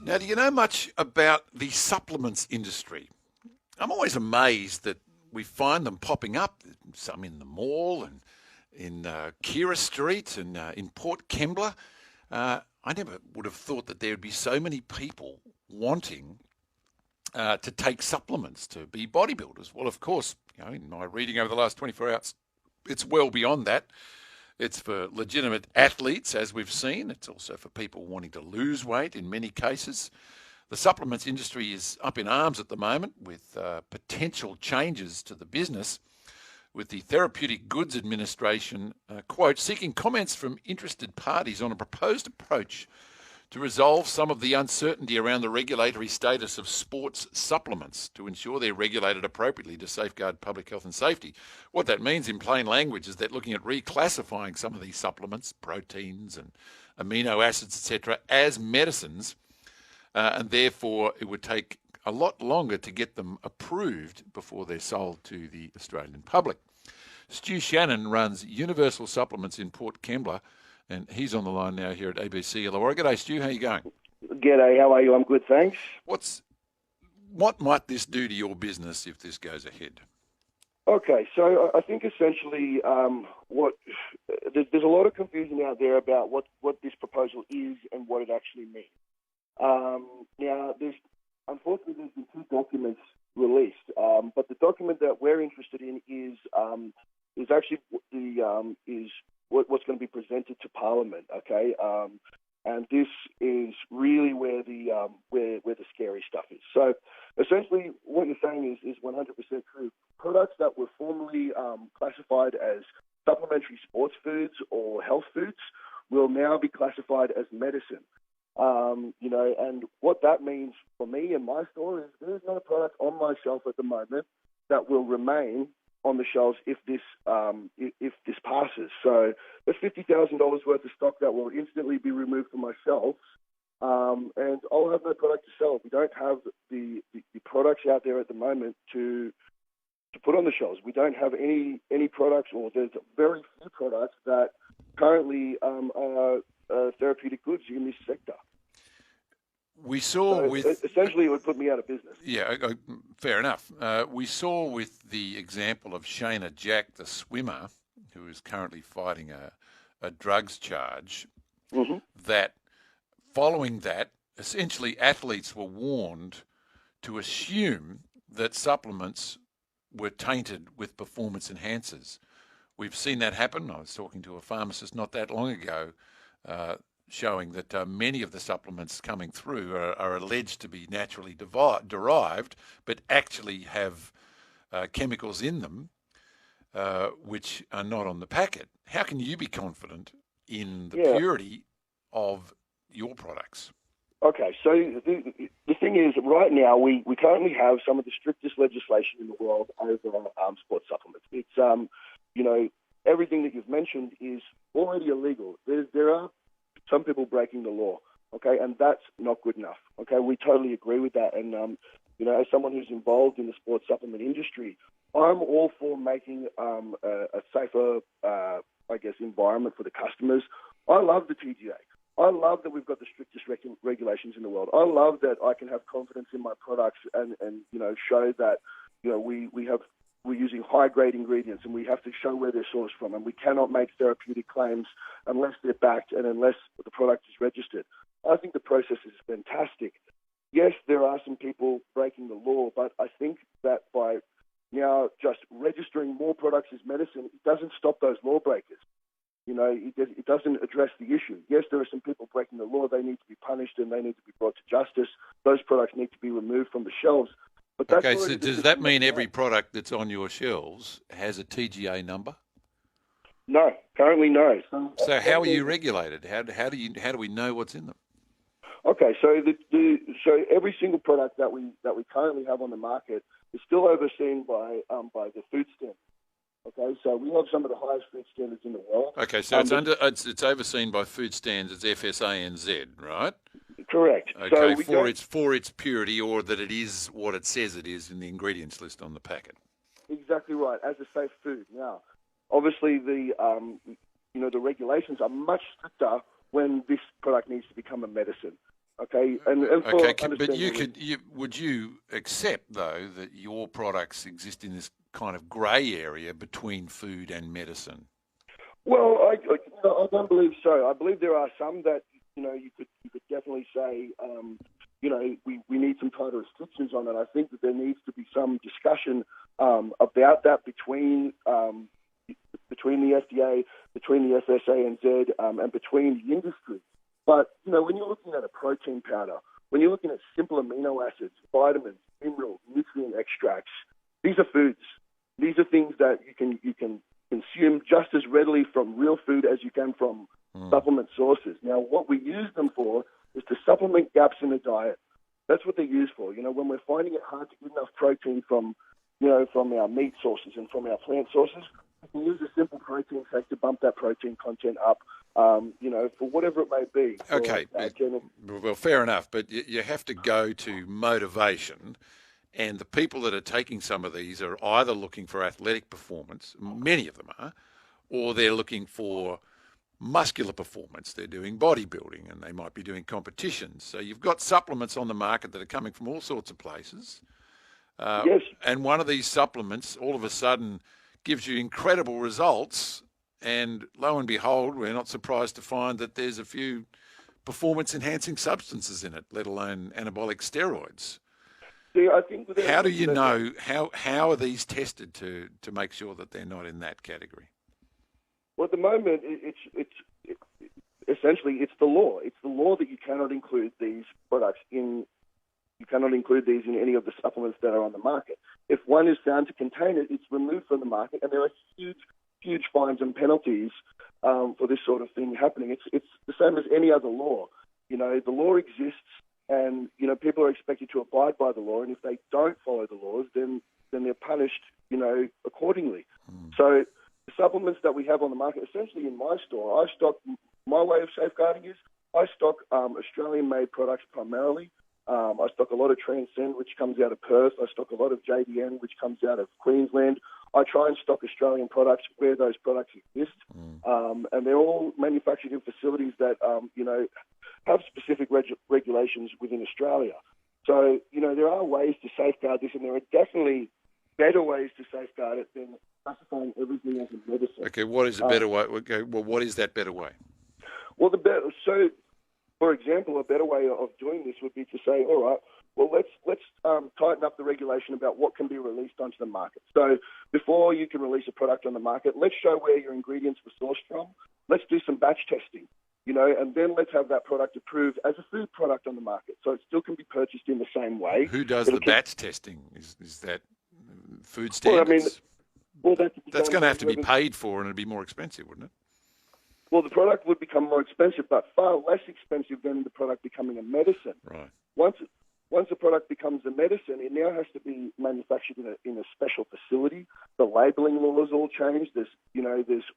Now, do you know much about the supplements industry? I'm always amazed that we find them popping up, some in the mall and in Kira Street and in Port Kembla. I never would have thought that there would be so many people wanting to take supplements to be bodybuilders. Well, of course, in my reading over the last 24 hours, it's well beyond that. It's for legitimate athletes, as we've seen. It's also for people wanting to lose weight in many cases. The supplements industry is up in arms at the moment with potential changes to the business, with the Therapeutic Goods Administration, quote, seeking comments from interested parties on a proposed approach to resolve some of the uncertainty around the regulatory status of sports supplements to ensure they're regulated appropriately to safeguard public health and safety. What that means in plain language is that looking at reclassifying some of these supplements, proteins and amino acids, etc., as medicines, and therefore it would take a lot longer to get them approved before they're sold to the Australian public. Stu Shannon runs Universal Supplements in Port Kembla, and he's on the line now here at ABC Illawarra. G'day, Stu. How are you going? G'day, how are you? I'm good, thanks. What might this do to your business if this goes ahead? Okay, so I think essentially there's a lot of confusion out there about what this proposal is and what it actually means. Now, unfortunately, there's been two documents released, but the document that we're interested in is actually what's going to be presented to Parliament. Okay, and this is really where the scary stuff is. So, essentially, what you're saying is 100% true. Products that were formerly classified as supplementary sports foods or health foods will now be classified as medicine. And what that means for me and my store is there's not a product on my shelf at the moment that will remain on the shelves if this passes. So there's $50,000 worth of stock that will instantly be removed from my shelves, and I'll have no product to sell. We don't have the products out there at the moment to put on the shelves. We don't have any products, or there's very few products that currently are therapeutic goods in this sector. We saw essentially it would put me out of business. Yeah, fair enough. We saw with the example of Shayna Jack, the swimmer, who is currently fighting a drugs charge, that following that, essentially athletes were warned to assume that supplements were tainted with performance enhancers. We've seen that happen. I was talking to a pharmacist not that long ago, showing that many of the supplements coming through are alleged to be naturally derived, but actually have chemicals in them which are not on the packet. How can you be confident in the purity of your products? Okay, so the thing is, right now we currently have some of the strictest legislation in the world over sports supplements. It's everything that you've mentioned is already illegal. There are some people breaking the law, okay, and that's not good enough. Okay, we totally agree with that. And as someone who's involved in the sports supplement industry, I'm all for making a safer, environment for the customers. I love the TGA. I love that we've got the strictest regulations in the world. I love that I can have confidence in my products and show that we're using high-grade ingredients, and we have to show where they're sourced from, and we cannot make therapeutic claims unless they're backed and unless the product is registered. I think the process is fantastic. Yes, there are some people breaking the law, but I think that by now just registering more products as medicine, it doesn't stop those lawbreakers. It doesn't address the issue. Yes, there are some people breaking the law. They need to be punished and they need to be brought to justice. Those products need to be removed from the shelves. But okay, so does that mean every product that's on your shelves has a TGA number? No, currently no. So how are you regulated? How do we know what's in them? Okay, so so every single product that we currently have on the market is still overseen by the food standards. Okay, so we have some of the highest food standards in the world. Okay, so it's overseen by food standards FSA and Z, right? Correct. Okay, so for its purity, or that it is what it says it is in the ingredients list on the packet. Exactly right, as a safe food. Now, obviously the regulations are much stricter when this product needs to become a medicine. Okay, and for Okay, but understanding, would you accept though that your products exist in this kind of grey area between food and medicine? well, I don't believe so. I believe there are some that you could definitely say we need some tighter restrictions on it. I think that there needs to be some discussion about that between the FDA, between the FSA and between the industry. But when you're looking at a protein powder, when you're looking at simple amino acids, vitamins, minerals, nutrient extracts, these are foods. These are things that you can consume just as readily from real food as you can from supplement sources. Now, what we use them for is to supplement gaps in the diet. That's what they're used for. When we're finding it hard to get enough protein from our meat sources and from our plant sources, we can use a simple protein shake to bump that protein content up, for whatever it may be. Okay, well, fair enough, but you have to go to motivation, and the people that are taking some of these are either looking for athletic performance, many of them are, or they're looking for muscular performance. They're doing bodybuilding and they might be doing competitions. So you've got supplements on the market that are coming from all sorts of places. Yes. And one of these supplements all of a sudden gives you incredible results. And lo and behold, we're not surprised to find that there's a few performance enhancing substances in it, let alone anabolic steroids. See, I think how do you know, how are these tested to make sure that they're not in that category? Well, at the moment, essentially it's the law. It's the law that you cannot include these products in. You cannot include these in any of the supplements that are on the market. If one is found to contain it, it's removed from the market, and there are huge fines and penalties for this sort of thing happening. It's the same as any other law. The law exists, and people are expected to abide by the law. And if they don't follow the laws, then they're punished, accordingly. So the supplements that we have on the market, essentially in my store, my way of safeguarding is I stock Australian-made products primarily. I stock a lot of Transcend, which comes out of Perth. I stock a lot of JDN, which comes out of Queensland. I try and stock Australian products where those products exist. And they're all manufactured in facilities that, have specific regulations within Australia. So, there are ways to safeguard this, and there are definitely better ways to safeguard it than classifying everything as a medicine. Okay, what is a better way? Okay, well, what is that better way? Well, for example, a better way of doing this would be to say, all right, well, let's tighten up the regulation about what can be released onto the market. So before you can release a product on the market, let's show where your ingredients were sourced from. Let's do some batch testing, and then let's have that product approved as a food product on the market, so it still can be purchased in the same way. Who does the batch testing? Is that food standards? That's going to have to be paid for, and it'd be more expensive, wouldn't it? Well, the product would become more expensive, but far less expensive than the product becoming a medicine. Right. Once a product becomes a medicine, it now has to be manufactured in a special facility. The labeling laws all change. There's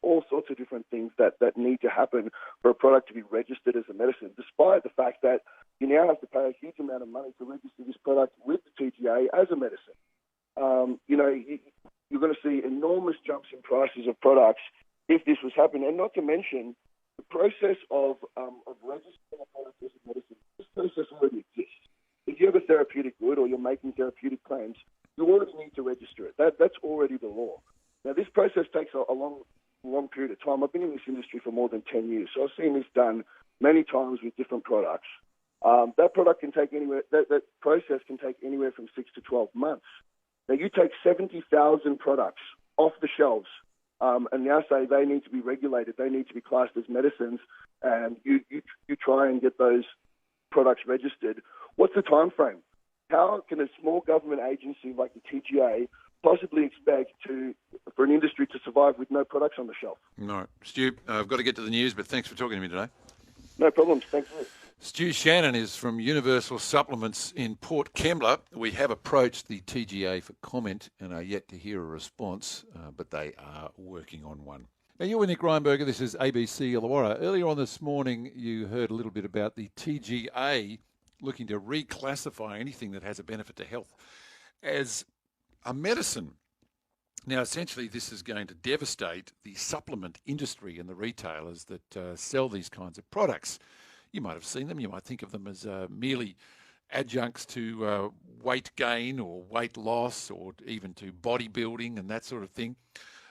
all sorts of different things that need to happen for a product to be registered as a medicine, despite the fact that you now have to pay a huge amount of money to register this product with the TGA as a medicine. You're going to see enormous jumps in prices of products if this was happening, and not to mention the process of registering a product as a medicine. This process already exists. If you have a therapeutic good or you're making therapeutic claims, you already need to register it. That's already the law. Now, this process takes a long period of time. I've been in this industry for more than 10 years, so I've seen this done many times with different products. That process can take anywhere from 6 to 12 months. Now, you take 70,000 products off the shelves and now say they need to be regulated, they need to be classed as medicines, and you try and get those products registered. What's the time frame? How can a small government agency like the TGA possibly expect for an industry to survive with no products on the shelf? No. Stu, I've got to get to the news, but thanks for talking to me today. No problems. Thanks for it. Stu Shannon is from Universal Supplements in Port Kembla. We have approached the TGA for comment and are yet to hear a response, but they are working on one. Now, you're Nick Reinberger. This is ABC Illawarra. Earlier on this morning, you heard a little bit about the TGA looking to reclassify anything that has a benefit to health as a medicine. Now, essentially, this is going to devastate the supplement industry and the retailers that sell these kinds of products. You might have seen them. You might think of them as merely adjuncts to weight gain or weight loss, or even to bodybuilding and that sort of thing.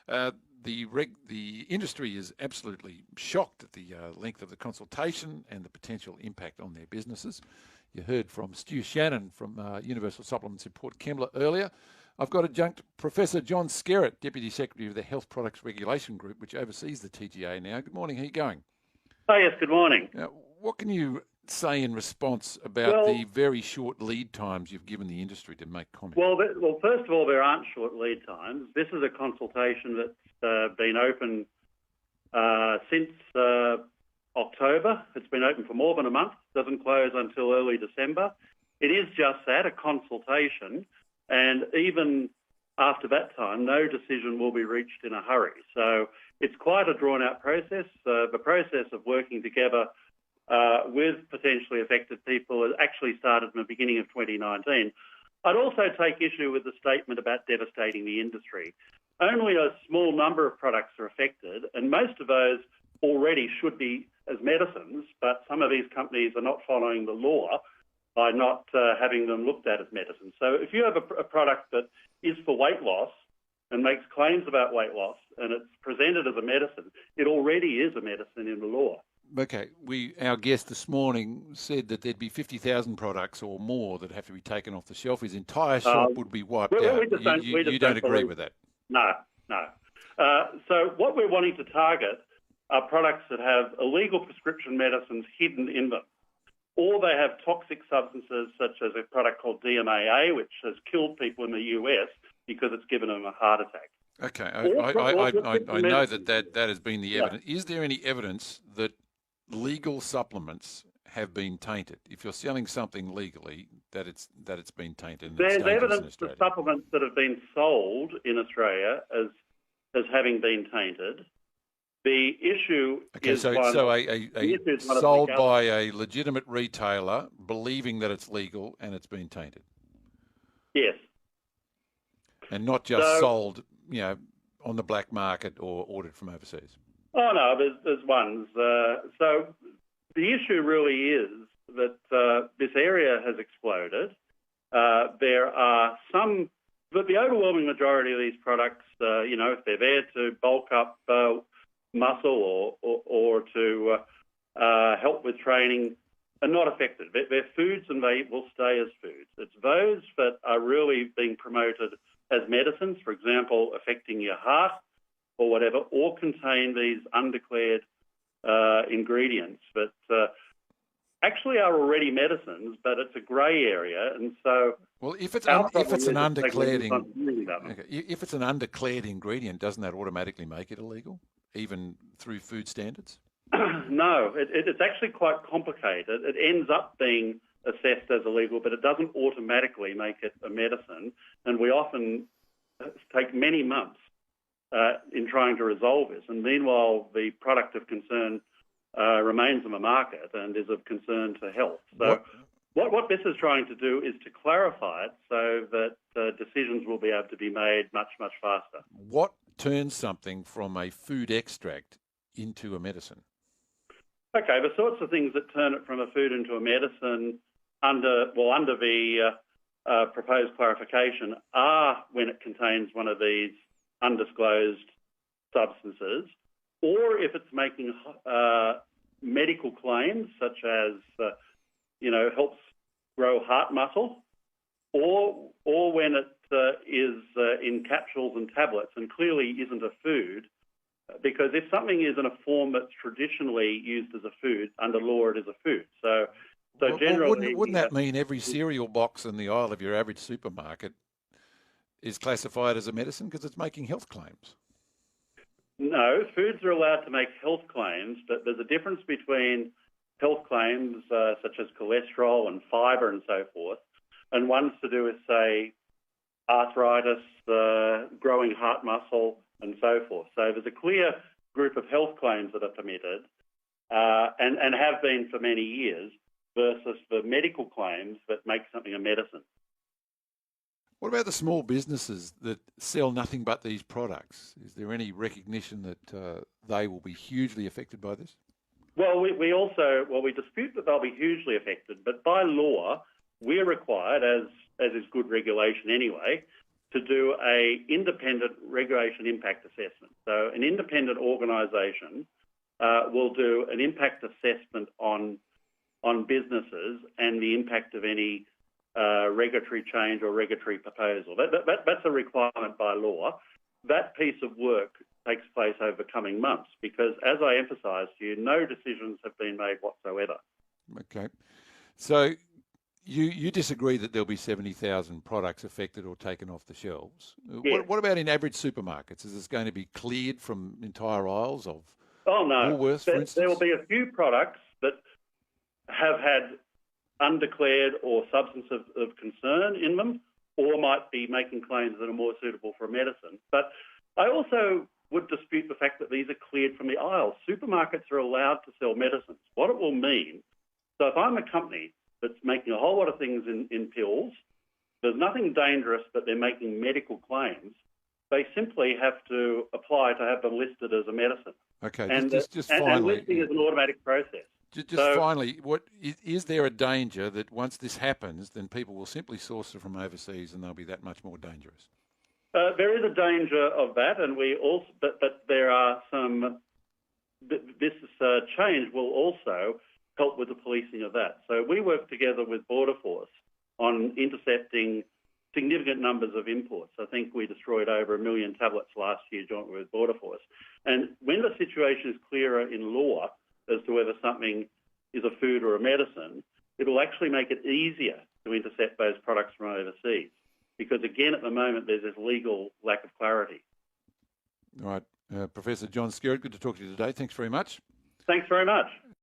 The industry is absolutely shocked at the length of the consultation and the potential impact on their businesses. You heard from Stu Shannon from Universal Supplements in Port Kembla earlier. I've got adjunct Professor John Skerritt, Deputy Secretary of the Health Products Regulation Group, which oversees the TGA now. Good morning. How are you going? Oh, yes, good morning. Now, what can you say in response about the very short lead times you've given the industry to make comments? Well, first of all, there aren't short lead times. This is a consultation that's been open since October. It's been open for more than a month. Doesn't close until early December. It is just that, a consultation, and even after that time, no decision will be reached in a hurry. So it's quite a drawn-out process. The process of working together with potentially affected people has actually started in the beginning of 2019. I'd also take issue with the statement about devastating the industry. Only a small number of products are affected, and most of those already should be as medicines, but some of these companies are not following the law by not having them looked at as medicines. So if you have a product that is for weight loss and makes claims about weight loss and it's presented as a medicine, it already is a medicine in the law. Okay, our guest this morning said that there'd be 50,000 products or more that have to be taken off the shelf. His entire shop would be wiped out. You don't agree with that? No. So what we're wanting to target are products that have illegal prescription medicines hidden in them, or they have toxic substances such as a product called DMAA, which has killed people in the US because it's given them a heart attack. Okay, I know that has been the evidence. Is there any evidence that legal supplements have been tainted? If you're selling something legally, that it's been tainted. There's evidence for supplements that have been sold in Australia as having been tainted. The issue is sold by a legitimate retailer believing that it's legal and it's been tainted. Yes. And not just sold, on the black market or ordered from overseas. Oh no, there's ones. So the issue really is that this area has exploded. There are some, but the overwhelming majority of these products, if they're there to bulk up muscle or to help with training, are not affected. They're foods and they will stay as foods. It's those that are really being promoted as medicines, for example, affecting your heart or whatever, or contain these undeclared ingredients that actually are already medicines, but it's a grey area, and so. Well, if it's an undeclared ingredient, doesn't that automatically make it illegal, even through food standards? No, it's actually quite complicated. It ends up being assessed as illegal, but it doesn't automatically make it a medicine, and we often take many months in trying to resolve this. And meanwhile, the product of concern remains on the market and is of concern to health. So what this is trying to do is to clarify it so that decisions will be able to be made much, much faster. What turns something from a food extract into a medicine? Okay, the sorts of things that turn it from a food into a medicine under the proposed clarification are when it contains one of these undisclosed substances, or if it's making medical claims such as, helps grow heart muscle, or when it is in capsules and tablets and clearly isn't a food, because if something is in a form that's traditionally used as a food, under law it is a food. So generally... Wouldn't that mean every cereal box in the aisle of your average supermarket is classified as a medicine because it's making health claims? No, foods are allowed to make health claims, but there's a difference between health claims such as cholesterol and fibre and so forth, and ones to do with, say, arthritis, growing heart muscle, and so forth. So there's a clear group of health claims that are permitted and have been for many years versus the medical claims that make something a medicine. What about the small businesses that sell nothing but these products? Is there any recognition that they will be hugely affected by this? Well, we dispute that they'll be hugely affected, but by law, we're required, as is good regulation anyway, to do a independent regulation impact assessment. So an independent organisation will do an impact assessment on businesses and the impact of any regulatory change or regulatory proposal. That's a requirement by law. That piece of work takes place over coming months because, as I emphasised to you, no decisions have been made whatsoever. Okay. So you disagree that there'll be 70,000 products affected or taken off the shelves. Yes. What about in average supermarkets? Is this going to be cleared from entire aisles of Oh, no. Woolworths, for instance? There will be a few products that have had undeclared or substance of concern in them, or might be making claims that are more suitable for medicine. But I also would dispute the fact that these are cleared from the aisles. Supermarkets are allowed to sell medicines. What it will mean, so if I'm a company that's making a whole lot of things in pills, there's nothing dangerous, but they're making medical claims, they simply have to apply to have them listed as a medicine. Okay, And just and finally. listing is an automatic process. Just finally, is there a danger that once this happens, then people will simply source it from overseas and they'll be that much more dangerous? There is a danger of that, and but there are some. This change will also help with the policing of that. So we work together with Border Force on intercepting significant numbers of imports. I think we destroyed over 1 million tablets last year jointly with Border Force. And when the situation is clearer in law as to whether something is a food or a medicine, it will actually make it easier to intercept those products from overseas. Because, again, at the moment, there's this legal lack of clarity. All right. Professor John Skerritt, good to talk to you today. Thanks very much. Thanks very much.